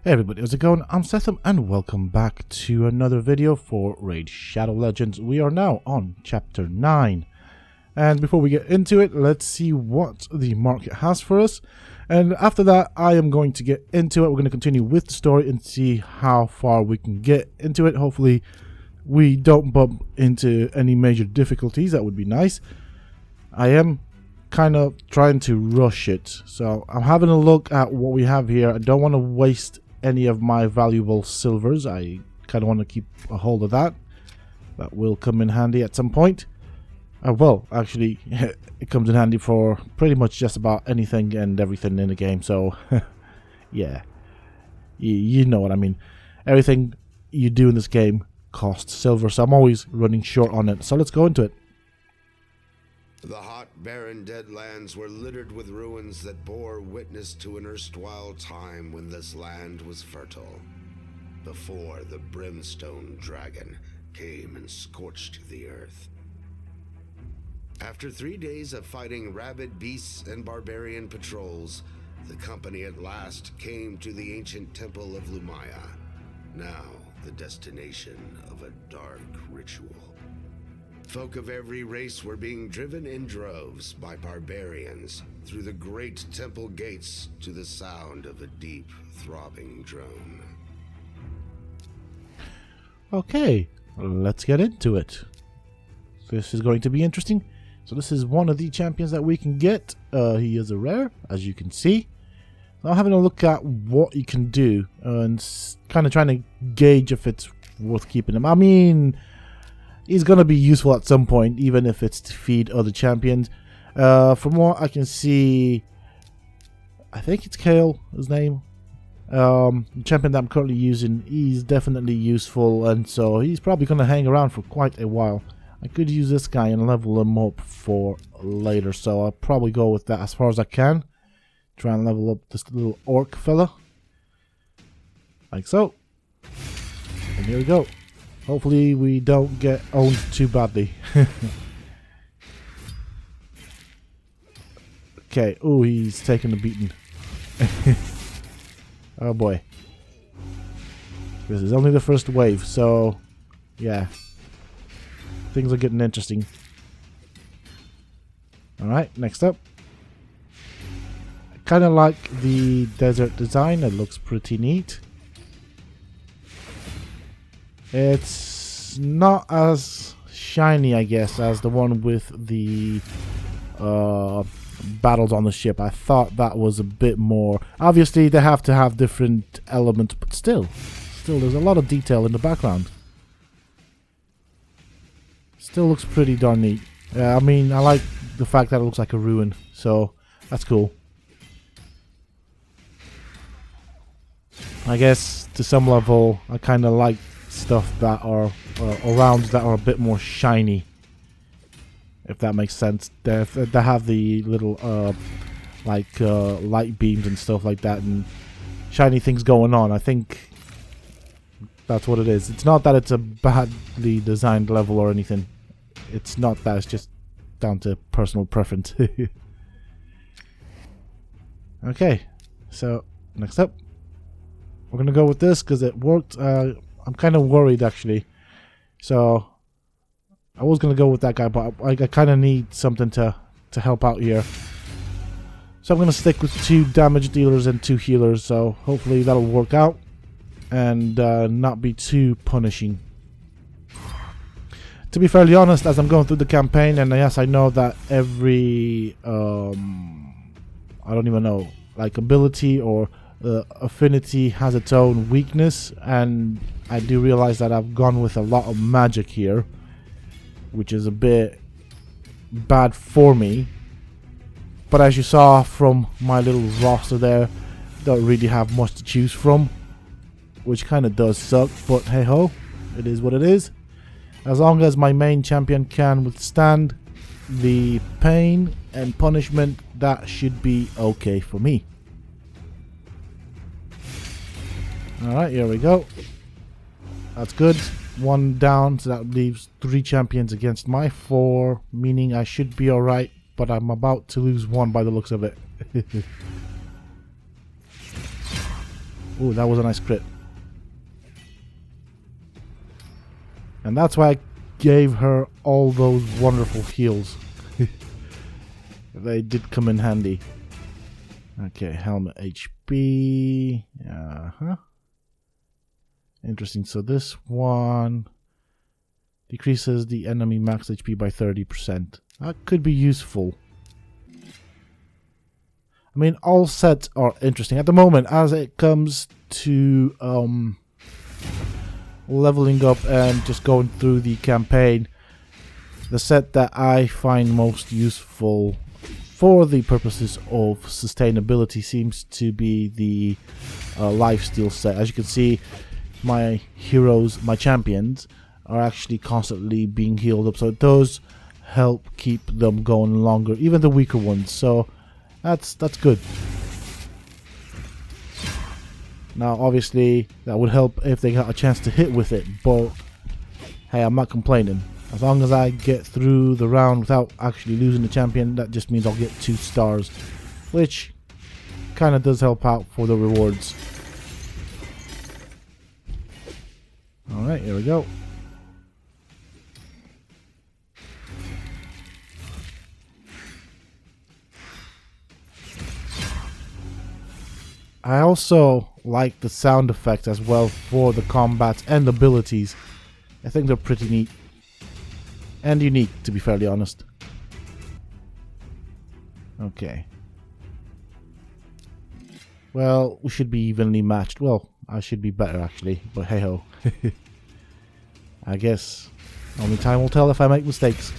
Hey everybody, how's it going? I'm Sethum and welcome back to another video for Raid Shadow Legends. We are now on chapter 9. And before we get into it, let's see what the market has for us. And after that, I am going to get into it. We're going to continue with the story and see how far we can get into it. Hopefully, we don't bump into any major difficulties. That would be nice. I am kind of trying to rush it. So I'm having a look at what we have here. I don't want to waste any of my valuable silvers. I kind of want to keep a hold of that. That will come in handy at some point. Well, actually, it comes in handy for pretty much just about anything and everything in the game. So, yeah, you know what I mean. Everything you do in this game costs silver, so I'm always running short on it. So let's go into it. The hot, barren Deadlands were littered with ruins that bore witness to an erstwhile time when this land was fertile, before the brimstone dragon came and scorched the earth. After 3 days of fighting rabid beasts and barbarian patrols, the company at last came to the ancient temple of Lumaya, now the destination of a dark ritual. Folk of every race were being driven in droves by barbarians through the great temple gates to the sound of a deep, throbbing drone. Okay, let's get into it. This is going to be interesting. So this is one of the champions that we can get. He is a rare, as you can see. Now having a look at what you can do and kind of trying to gauge if it's worth keeping him. I mean, he's going to be useful at some point, even if it's to feed other champions. From what I can see, I think it's Kale, his name. The champion that I'm currently using, he's definitely useful, and so he's probably going to hang around for quite a while. I could use this guy and level him up for later, so I'll probably go with that as far as I can. Try and level up this little orc fella. Like so. And here we go. Hopefully we don't get owned too badly. Okay, oh, he's taking the beating. Oh boy. This is only the first wave, so yeah. Things are getting interesting. Alright, next up. I kind of like the desert design. It looks pretty neat. It's not as shiny, I guess, as the one with the battles on the ship. I thought that was a bit more. Obviously, they have to have different elements, but still there's a lot of detail in the background. Still looks pretty darn neat. I mean, I like the fact that it looks like a ruin, so that's cool. I guess to some level, I kind of like stuff that are rounds that are a bit more shiny, if that makes sense. They have the little light beams and stuff like that, and shiny things going on. I think that's what it is. It's not that it's a badly designed level or anything. It's not that. It's just down to personal preference. Okay, so next up, we're gonna go with this because it worked. I'm kind of worried actually. So I was gonna go with that guy, but I kind of need something to help out here. So I'm gonna stick with 2 damage dealers and 2 healers. So hopefully that'll work out and not be too punishing. To be fairly honest, as I'm going through the campaign, and yes, I know that every I don't even know, like ability or affinity has its own weakness, and I do realize that I've gone with a lot of magic here, which is a bit bad for me. But as you saw from my little roster there, don't really have much to choose from, which kind of does suck, but hey ho, it is what it is. As long as my main champion can withstand the pain and punishment, that should be okay for me. Alright, here we go. That's good. 1 down, so that leaves 3 champions against my 4, meaning I should be alright, but I'm about to lose 1 by the looks of it. Ooh, that was a nice crit. And that's why I gave her all those wonderful heals. They did come in handy. Okay, helmet HP. Interesting. So this one decreases the enemy max HP by 30%. That could be useful. I mean, all sets are interesting. At the moment, as it comes to leveling up and just going through the campaign, the set that I find most useful for the purposes of sustainability seems to be the lifesteal set. As you can see, my heroes, my champions, are actually constantly being healed up, so it does help keep them going longer, even the weaker ones. So that's good. Now, obviously, that would help if they got a chance to hit with it, but hey, I'm not complaining. As long as I get through the round without actually losing the champion, that just means I'll get 2 stars, which kind of does help out for the rewards. Alright, here we go. I also like the sound effects as well for the combats and abilities. I think they're pretty neat. And unique, to be fairly honest. Okay. Well, we should be evenly matched. Well, I should be better actually, but hey ho. I guess only time will tell if I make mistakes.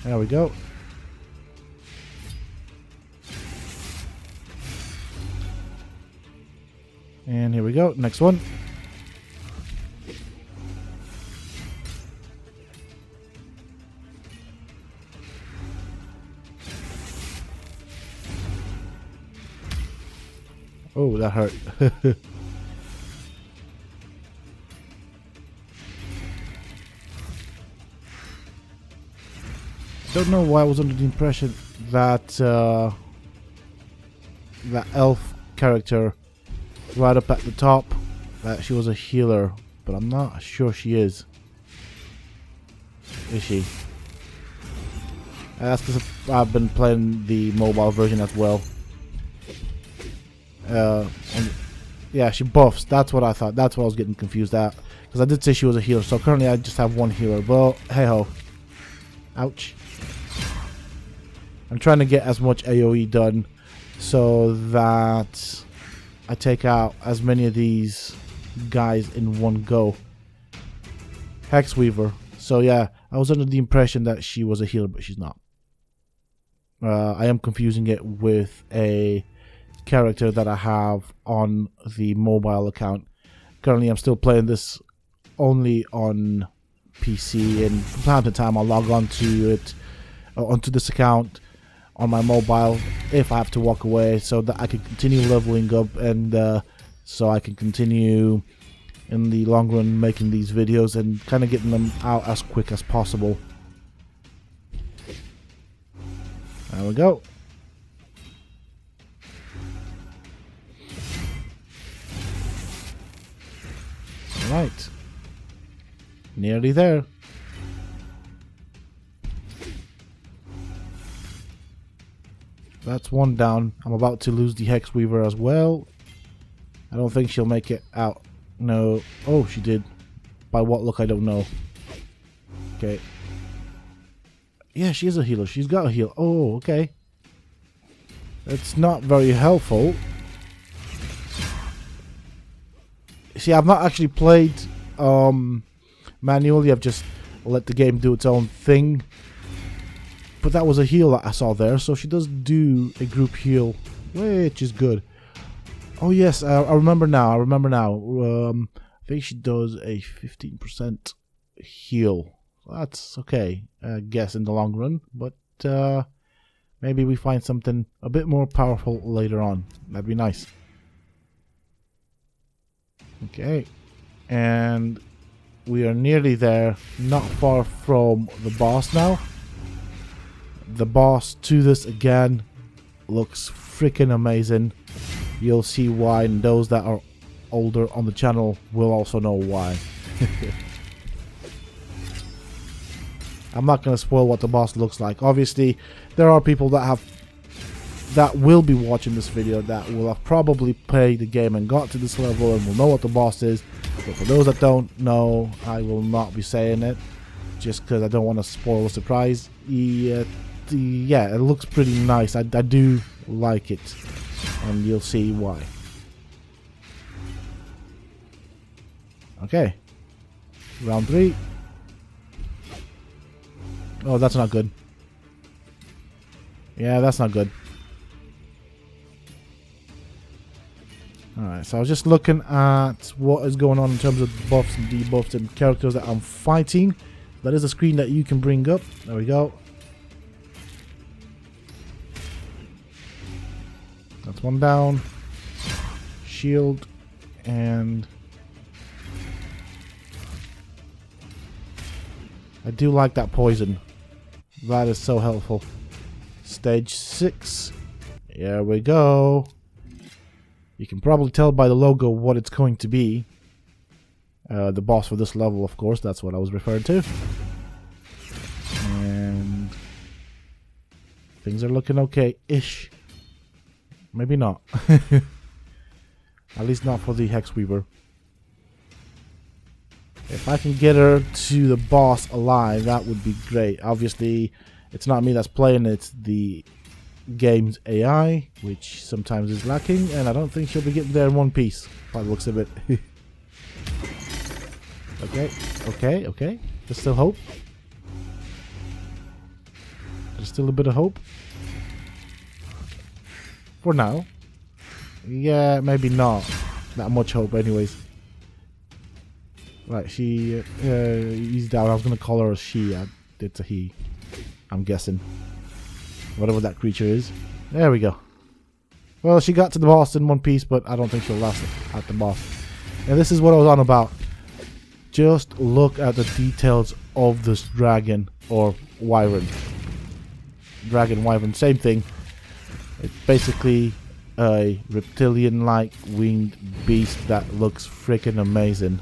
There we go. And here we go, next one. Oh, that hurt. Don't know why I was under the impression that that elf character right up at the top, that she was a healer, but I'm not sure she is. Is she? That's because I've been playing the mobile version as well. And yeah, she buffs. That's what I thought. That's what I was getting confused at. Because I did say she was a healer, so currently I just have one healer. But hey ho. Ouch. I'm trying to get as much AoE done so that I take out as many of these guys in one go. Hexweaver. So yeah, I was under the impression that she was a healer, but she's not. I am confusing it with a character that I have on the mobile account. Currently I'm still playing this only on PC, and from time to time I'll log on to it, onto this account on my mobile if I have to walk away, so that I can continue leveling up and so I can continue in the long run making these videos and kind of getting them out as quick as possible. There we go. Right, nearly there. That's one down. I'm about to lose the Hexweaver as well. I don't think she'll make it out. No. Oh, she did. By what look, I don't know. Okay. Yeah, she is a healer. She's got a heal. Oh, okay. It's not very helpful. See, I've not actually played manually. I've just let the game do its own thing. But that was a heal that I saw there, so she does do a group heal, which is good. Oh yes, I remember now. I think she does a 15% heal. That's okay, I guess, in the long run. But maybe we find something a bit more powerful later on. That'd be nice. Okay, and we are nearly there, not far from the boss now. The boss to this again looks freaking amazing. You'll see why, and those that are older on the channel will also know why. I'm not going to spoil what the boss looks like. Obviously, there are people that will be watching this video that will have probably played the game and got to this level and will know what the boss is. But for those that don't know, I will not be saying it, just because I don't want to spoil the surprise. Yeah, it looks pretty nice. I do like it, and you'll see why. Okay, round 3. Oh, that's not good. Yeah, that's not good. Alright, so I was just looking at what is going on in terms of buffs and debuffs and characters that I'm fighting. That is a screen that you can bring up. There we go. That's one down. Shield. And I do like that poison. That is so helpful. Stage 6. Here we go. You can probably tell by the logo what it's going to be. The boss for this level, of course. That's what I was referring to. And things are looking okay-ish. Maybe not. At least not for the Hex Weaver. If I can get her to the boss alive, that would be great. Obviously, it's not me that's playing, it's the game's AI, which sometimes is lacking, and I don't think she'll be getting there in one piece, by the looks of it. Okay. There's still hope. There's still a bit of hope. For now. Yeah, maybe not that much hope anyways. Right, he's down. I was going to call her a she. It's a he. I'm guessing. Whatever that creature is. There we go. Well, she got to the boss in one piece, but I don't think she'll last at the boss. And this is what I was on about. Just look at the details of this dragon or wyvern. Dragon, wyvern, same thing. It's basically a reptilian-like winged beast that looks freaking amazing.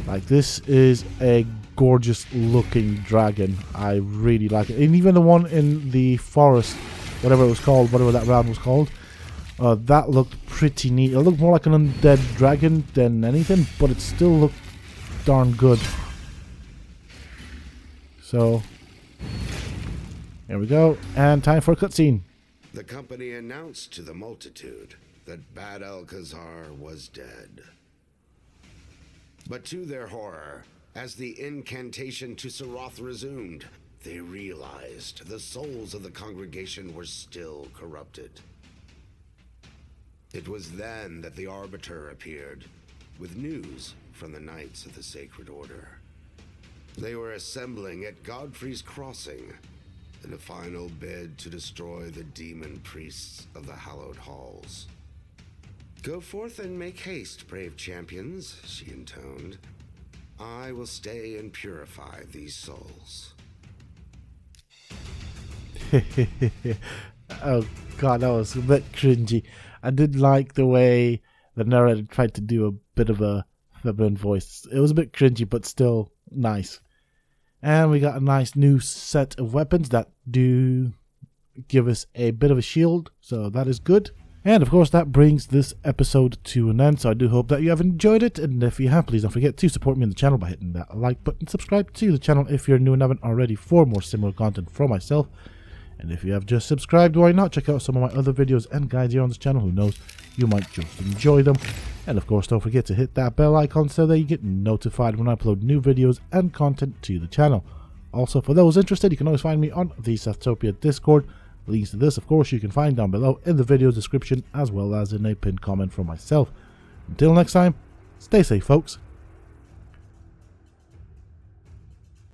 Like, this is a gorgeous looking dragon. I really like it. And even the one in the forest, whatever it was called, whatever that round was called, that looked pretty neat. It looked more like an undead dragon than anything, but it still looked darn good. So, here we go. And time for a cutscene. The company announced to the multitude that Bad Alcazar was dead. But to their horror, as the incantation to Seroth resumed, they realized the souls of the congregation were still corrupted. It was then that the Arbiter appeared, with news from the Knights of the Sacred Order. They were assembling at Godfrey's Crossing in a final bid to destroy the demon priests of the Hallowed Halls. "Go forth and make haste, brave champions," she intoned. "I will stay and purify these souls." Oh god, that was a bit cringy. I did like the way the narrator tried to do a bit of a feminine voice. It was a bit cringy, but still nice. And we got a nice new set of weapons that do give us a bit of a shield, so that is good. And of course that brings this episode to an end, so I do hope that you have enjoyed it, and if you have, please don't forget to support me on the channel by hitting that like button, subscribe to the channel if you're new and haven't already for more similar content from myself, and if you have just subscribed, why not check out some of my other videos and guides here on this channel, who knows, you might just enjoy them. And of course don't forget to hit that bell icon so that you get notified when I upload new videos and content to the channel. Also, for those interested, you can always find me on the Sethtopia Discord. Links to this, of course, you can find down below in the video description, as well as in a pinned comment from myself. Until next time, stay safe, folks.